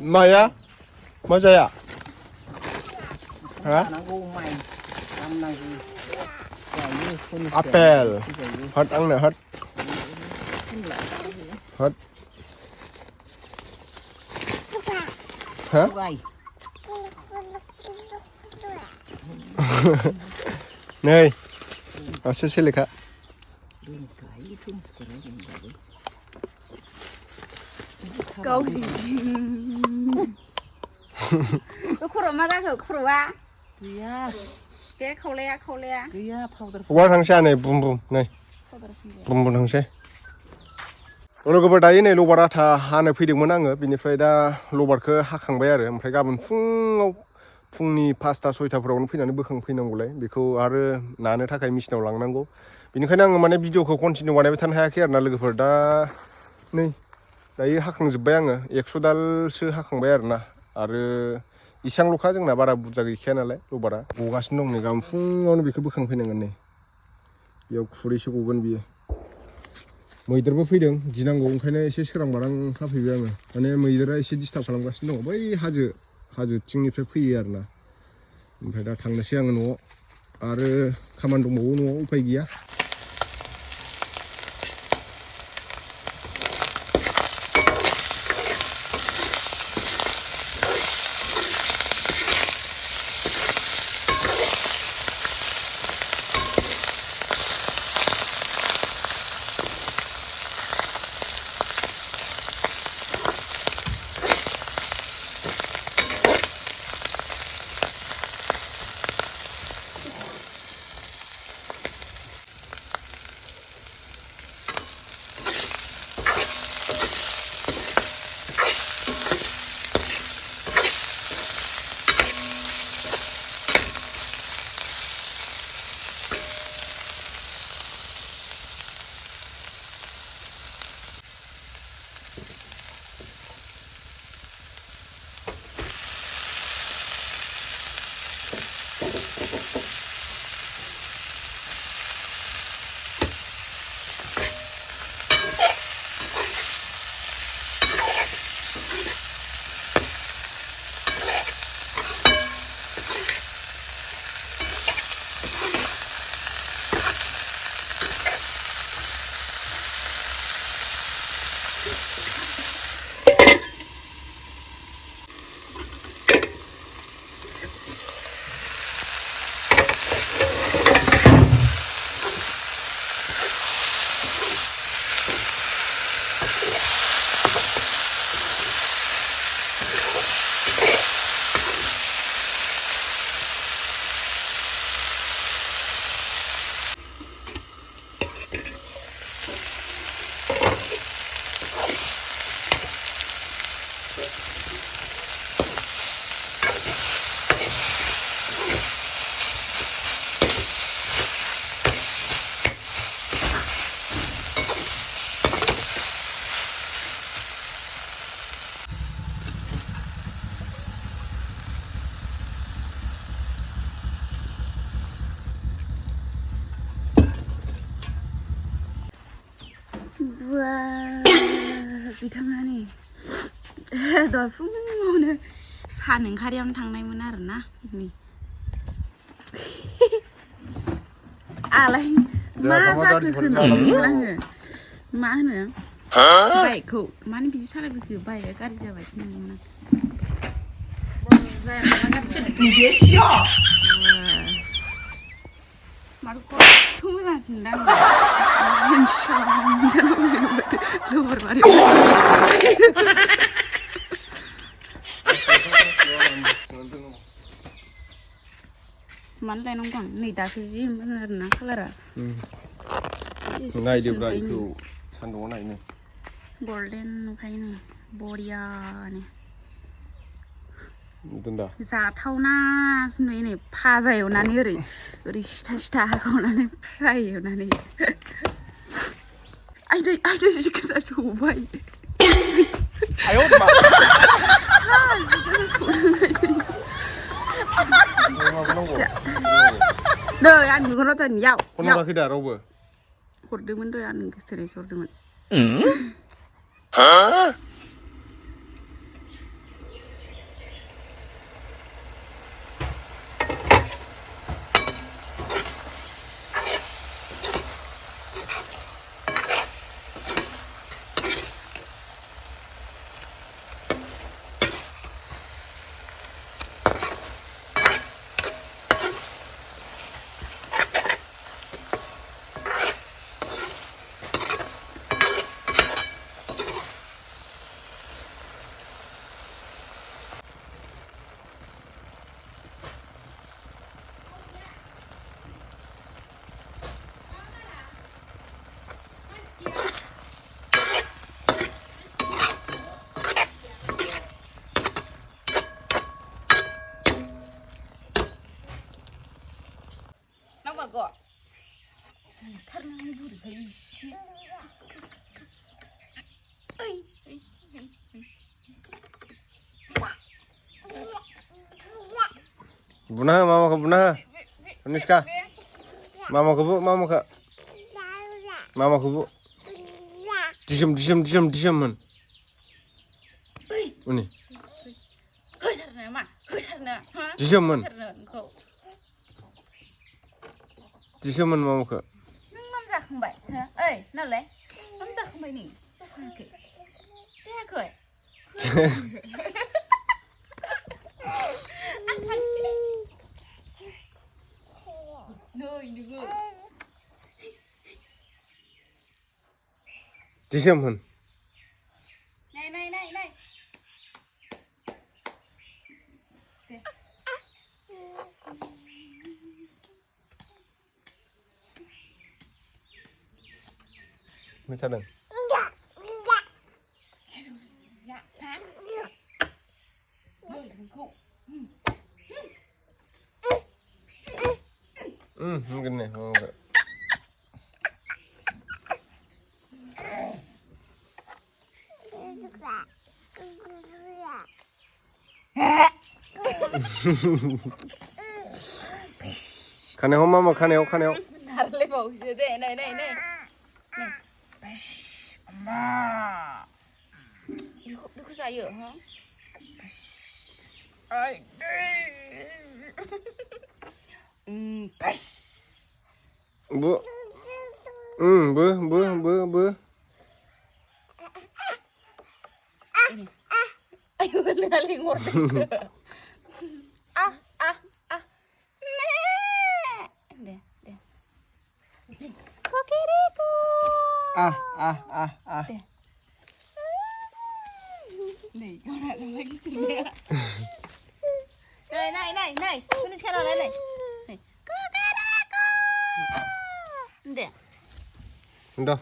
Maya? Masa ya? Hả? Apple. Hết ăn nè hết. Hết. Hả? Này. Sẽ lịch hả? Câu gì? Tôi khổ mà ra thử khổ à? Cái khâu le. Qua thằng xe này bùm bùm này. Bùm bùm thằng xe. Udah gobar dayi नै लबारा था हानो फैदोंमोन आङो बिनिफ्राय दा लबारखौ हाखांबाय आरो ओमफ्राय गाबोन फुंनि 5टा 6टाफोरावनो फैनानै बोखांफैनांगौलाय बेखौ आरो नानो थाखाय मेसिनाव लांनांगौ बिनिखायनो आङो माने भिडिअखौ कन्टिनिउ बानायबाय थानो हायाखै आरो ना लोगोफोर दा नै दायो हाखांजोब्बाय आङो 100 दालसो हाखांबाय आरो ना आरो इसांल'खा जोंना बारा बुरजा गैखाया नालाय लबारा गगासिनो दं नै गाबोन फुङावनो बेखौ बोखांफैनांगोन नै बेयाव खुरैसो गगोन बियो मैदेरबो फैदों गिनांगौ ओंखायनो एसे सोरां बारां हाफैबाय आङो माने मैदेरा एसे डिस्टार्ब खालामगासिनो दङ बै हाजोथिंनिफ्राय फैयो आरो ना ओमफ्राय दा थांनोसै आङो न'आव आरो खामानि दंबावो न'आव उफाय गैया बिथाङा नै दहाय फुङावनो सान ओंखारियावनो थांनायमोन आरोना नै आलाय मा जाखोसो नंदोंमोन आङो मा होनो बाइकखौ मानो बिदि सालायबोखो बाइकआ गाज्रि जाबायसो नंदोंमोन माथो खथ' मोजांसो मोनदां मानो लायनांगौ आं नै दासो जि मोजां आरोना कालारा नायदोब्रा बेखौ सान्दुङाव नायनो गल्डेन नुखायो नै बरियानो नुदोंदा जाथावनासो नुयो नै फाजा एवनानै ओरै सिथा हाखावनानै फ्राय एवनानै आयदै जि गोजा सौबाय आयौ मा नै आं नुगोन र' नियाव फन हराखै दा रावबो हरदोंमोन दहाय आं गोसोथोनायसो हरदोंमोन 나봐가 타는 불이 이씨 어이 Buna mama ke buna. Dhaniska. Mama ke bu, mama ke. Mama ke bu. Diam man. Ini. 허살나 마 허살나 Diam man. Diam man mama ke. nang 남자खंबाय ओइ नालाय 남자खंबाय 니 जाखायाखै जायाखै आं थांसै नै नोङो Diam man. नाय Macam mana? dạ hả ơi đừng khụ Mungkin nih mama ke. Kan heo mama kan heo. Ntar lấy bầu sữa đây này này 엄마 이거 자요 hả ai Bu. Bu. ayo kali ngorek nih deh kokiriku deh nih kau nak lagi sini ya này ini sekarang lah nih kokiriku deh Udah.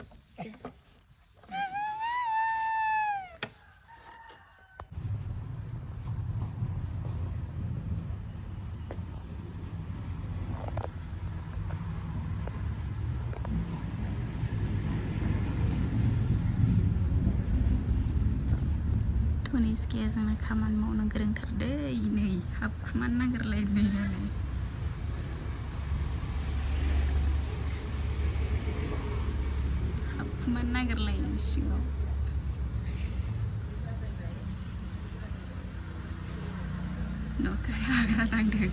Dhaniska जोंना खामानि मावनो गोरोंथार दै नै हाबखुमानो नागिरलायबाय नालाय हाबखुमानो नागिरलायो सिङाव न'खौ हाग्रा दांदों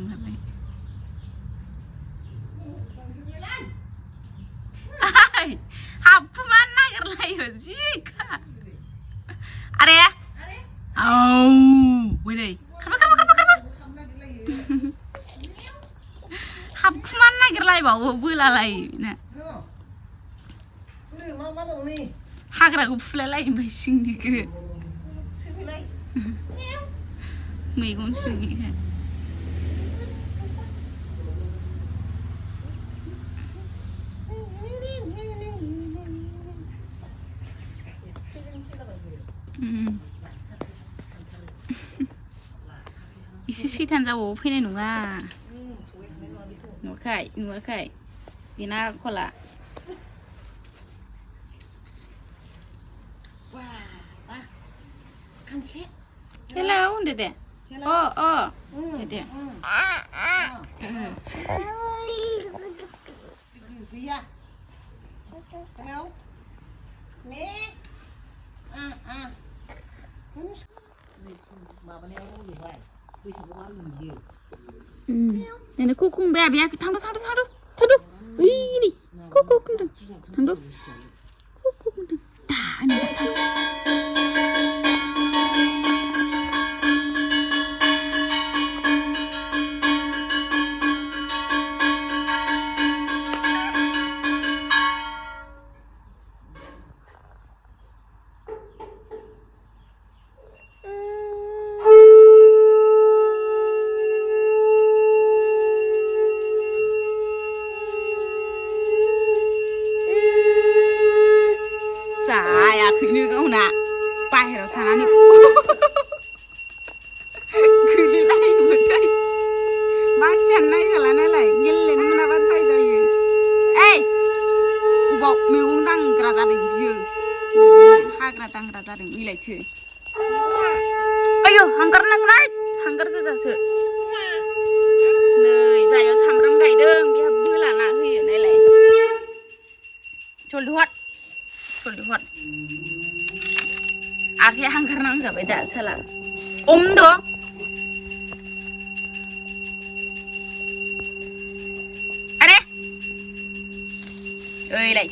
नालाय हाबखुमानो नागिरलायो जिखा आरे औ नै खारबा हाबखुमानो नागिरलायबावो बोलालायनो हाग्राखौ फुलायलायो ओमफ्राय सिंनिखौ मैगं सिंनिखौ एसे सैथान जाबावो फैनाय नङा नुवाखै बेना खला हेलौ होनदो दे Dede. Ini kuku bea bea thang do. Ini kuku kendang. Thang do. Kuku kendang. Dah ini. Ini kau nak pahir tangan ni. Kuli lagi betul. Macam ni kalau ni lagi, gila ni mana bantai saya. Ubah mewung tang kereta deng dia. Hak kereta deng ini lagi. Ayo, hanggar nang naik, hanggar tu sasa. Nih, saya samram gai deng, dia bela nak hiu ni lagi. Col duat. Akhirnya hanggar nang sampai dah salah. Do. Ada? Oi, like.